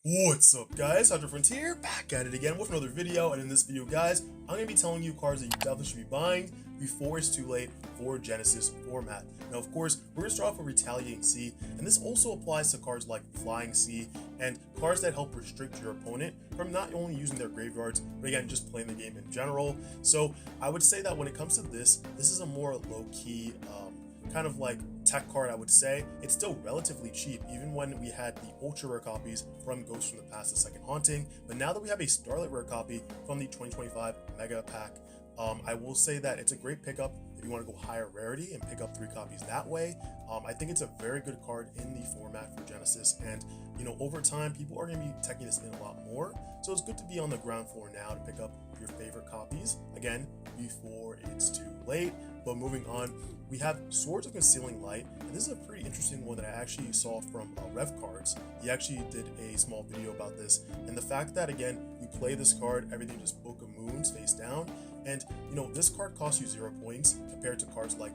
What's up, guys? Hunter Frontier back at it again with another video, and in this video, guys, I'm going to be telling you cards that you definitely should be buying before it's too late for Genesis format. Now, of course, we're going to start off with Retaliating Sea, and this also applies to cards like Flying Sea and cards that help restrict your opponent from not only using their graveyards, but again, just playing the game in general. So I would say that when it comes to this is a more low-key kind of like tech card. I would say it's still relatively cheap, even when we had the ultra rare copies from Ghosts from the Past, the Second Haunting. But now that we have a Starlight rare copy from the 2025 Mega Pack, I will say that it's a great pickup if you want to go higher rarity and pick up 3 copies that way. I think it's a very good card in the format for Genesis, and over time people are going to be teching this in a lot more, so it's good to be on the ground floor now to pick up your favorite copies again before it's too late. But moving on, we have Swords of Concealing Light, and this is a pretty interesting one that I actually saw from Rev Cards. He actually did a small video about this, and the fact that again you play this card, everything just Book of Moons face down, and this card costs you 0 points compared to cards like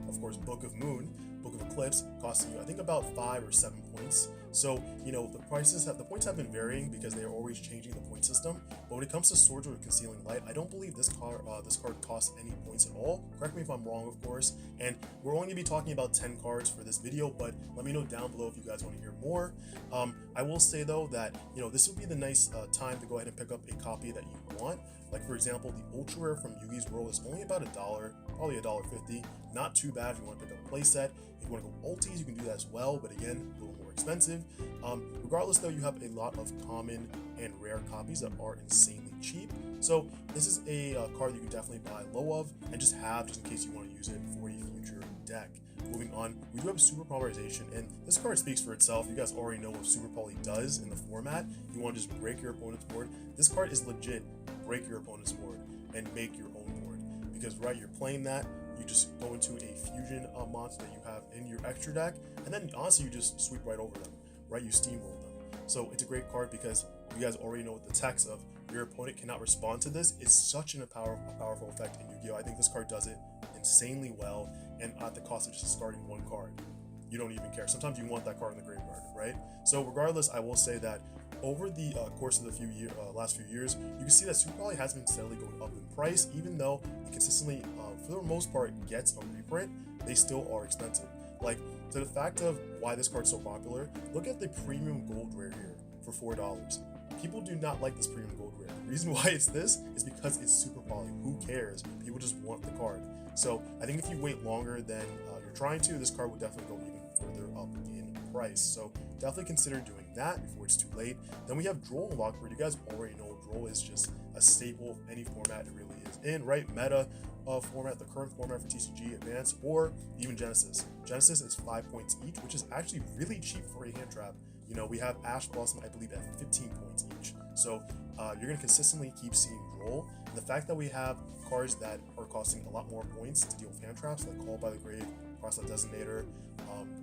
of course Book of Moon, Book of Eclipse costing you I think about 5 or 7 points. So the points have been varying because they are always changing the point system. But when it comes to Swords of Concealing Light, I don't believe this card costs any points at all. Correct me if I'm wrong, of course. And we're only going to be talking about 10 cards for this video, but let me know down below if you guys want to hear more. I will say though that this would be the nice time to go ahead and pick up a copy that you want. Like for example, the ultra rare from Yugi's World is only about $1, probably $1.50. Not too bad if you want to pick up a playset. If you want to go ultis, you can do that as well, but again, a little more expensive. Regardless though, you have a lot of common and rare copies that are insanely cheap. So this is a card that you can definitely buy low of and just have just in case you want to use it for a future deck. Moving on, we do have Super Polymerization, and this card speaks for itself. You guys already know what Super Poly does in the format. You want to just break your opponent's board. This card is legit break your opponent's board and make your own board, because right, you're playing that, you just go into a fusion monster that you have in your extra deck, and then honestly you just sweep right over them, right? You steamroll them. So it's a great card because you guys already know what the text of your opponent cannot respond to this is such a powerful effect in Yu-Gi-Oh! I think this card does it insanely well, and at the cost of just discarding 1 card. You don't even care. Sometimes you want that card in the graveyard, right? So regardless, I will say that over the course of the last few years, you can see that Super Poly has been steadily going up in price, even though it consistently, for the most part, gets a reprint. They still are expensive. Like, to the fact of why this card's so popular, look at the premium gold rare here for $4. People do not like this premium gold rare. The reason why it's this is because it's Super Poly. Who cares? People just want the card. So I think if you wait longer than you're trying to, this card will definitely go even further up in price. So definitely consider doing that before it's too late. Then we have Droll and Lockbird. You guys already know Droll is just a staple of any format it really is in, right? Meta format, the current format for TCG, Advanced, or even Genesis. Genesis is 5 points each, which is actually really cheap for a hand trap. We have Ash Blossom, I believe, at 15 points each. So you're going to consistently keep seeing Droll. And the fact that we have cards that are costing a lot more points to deal with hand traps, like Call by the Grave, Crosslet Designator,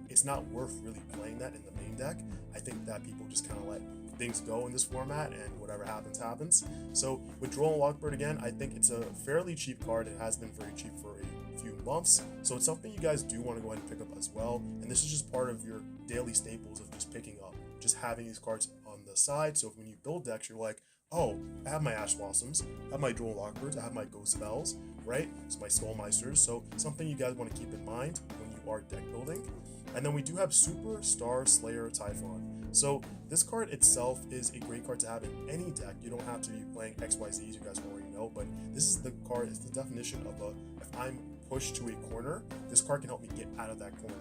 it's not worth really playing that in the main deck. I think that people just kind of let things go in this format, and whatever happens, happens. So with Droll and Lockbird, again, I think it's a fairly cheap card. It has been very cheap for a few months. So it's something you guys do want to go ahead and pick up as well. And this is just part of your daily staples of just picking up, just having these cards on the side. So when you build decks, you're like, oh, I have my Ash Blossoms, I have my Droll Lockbirds, I have my Ghost Spells, right? It's my Skullmeisters. So something you guys want to keep in mind when you are deck building. And then we do have Super Star Slayer Typhon. So this card itself is a great card to have in any deck. You don't have to be playing XYZs, you guys already know, but this is the card, it's the definition of if I'm pushed to a corner, this card can help me get out of that corner.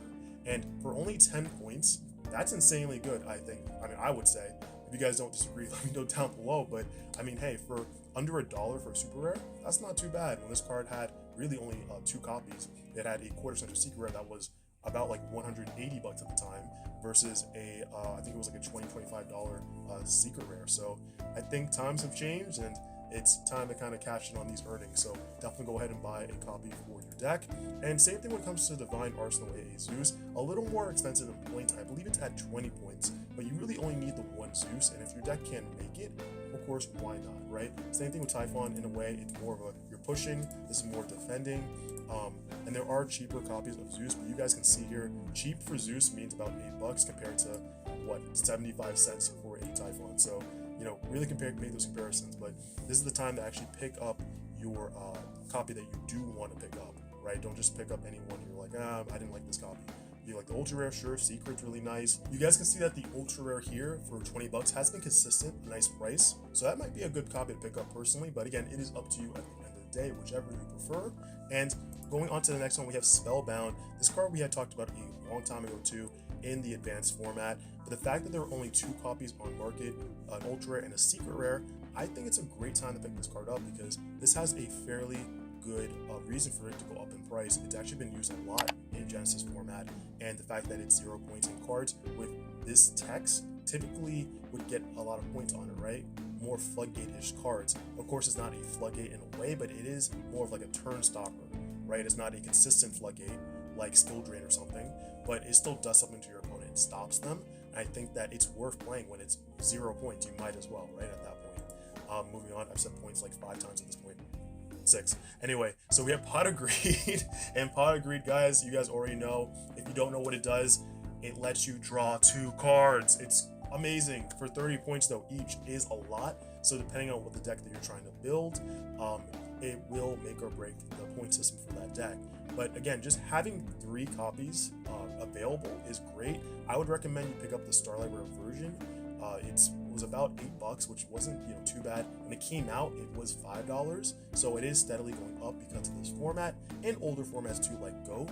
And for only 10 points, that's insanely good, I think. I mean, I would say. If you guys don't disagree, let me know down below. But I mean, hey, for under $1 for a super rare, that's not too bad. When this card had really only 2 copies, it had a quarter century secret rare that was about like $180 at the time versus a I think it was like a $25 secret rare. So I think times have changed, and it's time to kind of cash in on these earnings. So definitely go ahead and buy a copy for your deck. And same thing when it comes to Divine Arsenal AA Zeus, a little more expensive in points. I believe it's at 20 points, but you really only need the 1 Zeus, and if your deck can't make it, of course, why not, right? Same thing with Typhon. In a way, it's more of a, you're pushing, this is more defending. And there are cheaper copies of Zeus, but you guys can see here, cheap for Zeus means about $8 compared to what, 75 cents for or a Typhon. So, you know, really make those comparisons. But this is the time to actually pick up your copy that you do want to pick up, right? Don't just pick up any one you're like, I didn't like this copy. You like the ultra rare, sure. Secret's really nice. You guys can see that the ultra rare here for 20 bucks has been consistent, a nice price. So that might be a good copy to pick up personally. But again, it is up to you at the end of the day, whichever you prefer. And going on to the next one, we have Spellbound. This card we had talked about a long time ago too in the advanced format. But the fact that there are only 2 copies on market, an ultra rare and a secret rare, I think it's a great time to pick this card up because this has a fairly good reason for it to go up in price. It's actually been used a lot in Genesis format, and the fact that it's 0 points in cards with this text typically would get a lot of points on it, right? More floodgate-ish cards. Of course, it's not a floodgate in a way, but it is more of like a turn stopper, right? It's not a consistent floodgate like Skill Drain or something, but it still does something to your opponent and stops them. And I think that it's worth playing when it's 0 points. You might as well, right, at that point. Moving on, I've said points like 5 times at this point. 6. Anyway, so we have Pot of Greed, and Pot of Greed, guys, you guys already know. If you don't know what it does, it lets you draw 2 cards. It's amazing. For 30 points though, each is a lot. So depending on what the deck that you're trying to build, it will make or break the point system for that deck. But again, just having 3 copies available is great. I would recommend you pick up the Starlight Rare version. It was about $8, which wasn't too bad. When it came out, it was $5, so it is steadily going up because of this format and older formats too, like Go.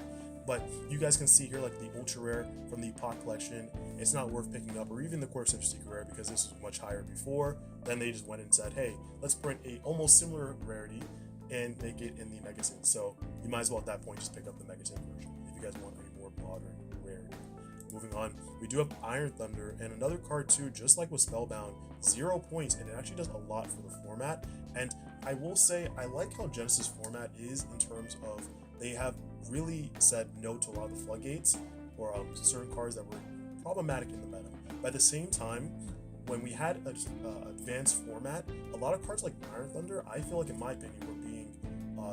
But you guys can see here, like the ultra rare from the pot collection, it's not worth picking up, or even the Quarter Century Secret Rare because this was much higher before. Then they just went and said, hey, let's print a almost similar rarity and make it in the Megatin. So you might as well at that point just pick up the Megatin version if you guys want a more modern rarity. Moving on, we do have Iron Thunder, and another card too, just like with Spellbound, 0 points, and it actually does a lot for the format. And I will say, I like how Genesis format is in terms of they have really said no to a lot of the floodgates or certain cards that were problematic in the meta. But at the same time, when we had an advanced format, a lot of cards like Iron Thunder, I feel like, in my opinion, were being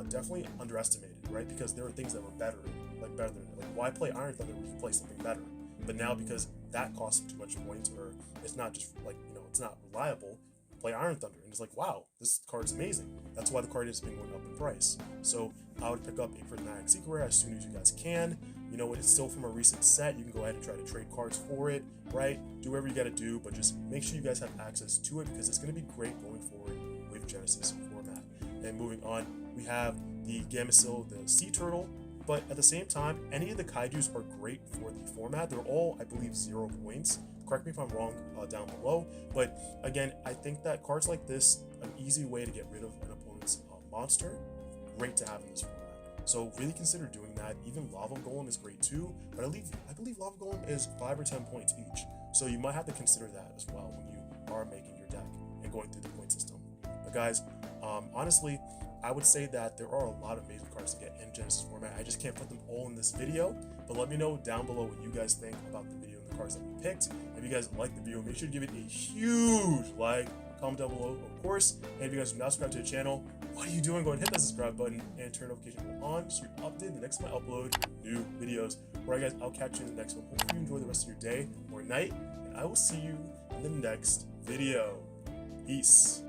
definitely underestimated, right? Because there were things that were better than it. Like, why play Iron Thunder when you can play something better? But now, because that costs too much points, or it's not just like, it's not reliable, play Iron Thunder, and it's like, wow, this card's amazing. That's why the card has been going up in price. So I would pick up a Prismatic Secret Rare as soon as you guys can. You know what, it's still from a recent set. You can go ahead and try to trade cards for it, right? Do whatever you gotta do, but just make sure you guys have access to it because it's gonna be great going forward with Genesis format. And moving on, we have the Genesys, the Sea Turtle. But at the same time, any of the kaijus are great for the format. They're all, I believe, 0 points. Correct me if I'm wrong down below. But again, I think that cards like this, an easy way to get rid of an opponent's monster, great to have in this format. So really consider doing that. Even Lava Golem is great too. But I believe Lava Golem is 5 or 10 points each. So you might have to consider that as well when you are making your deck and going through the point system. But guys, honestly, I would say that there are a lot of amazing cards to get in Genesis format. I just can't put them all in this video, but let me know down below what you guys think about the video and the cards that we picked. If you guys like the video, make sure to give it a huge like, comment down below, of course. And if you guys are not subscribed to the channel, what are you doing? Go and hit that subscribe button and turn notification bell on so you're updated the next time I upload new videos. Alright guys, I'll catch you in the next one. Hopefully you enjoy the rest of your day or night, and I will see you in the next video. Peace.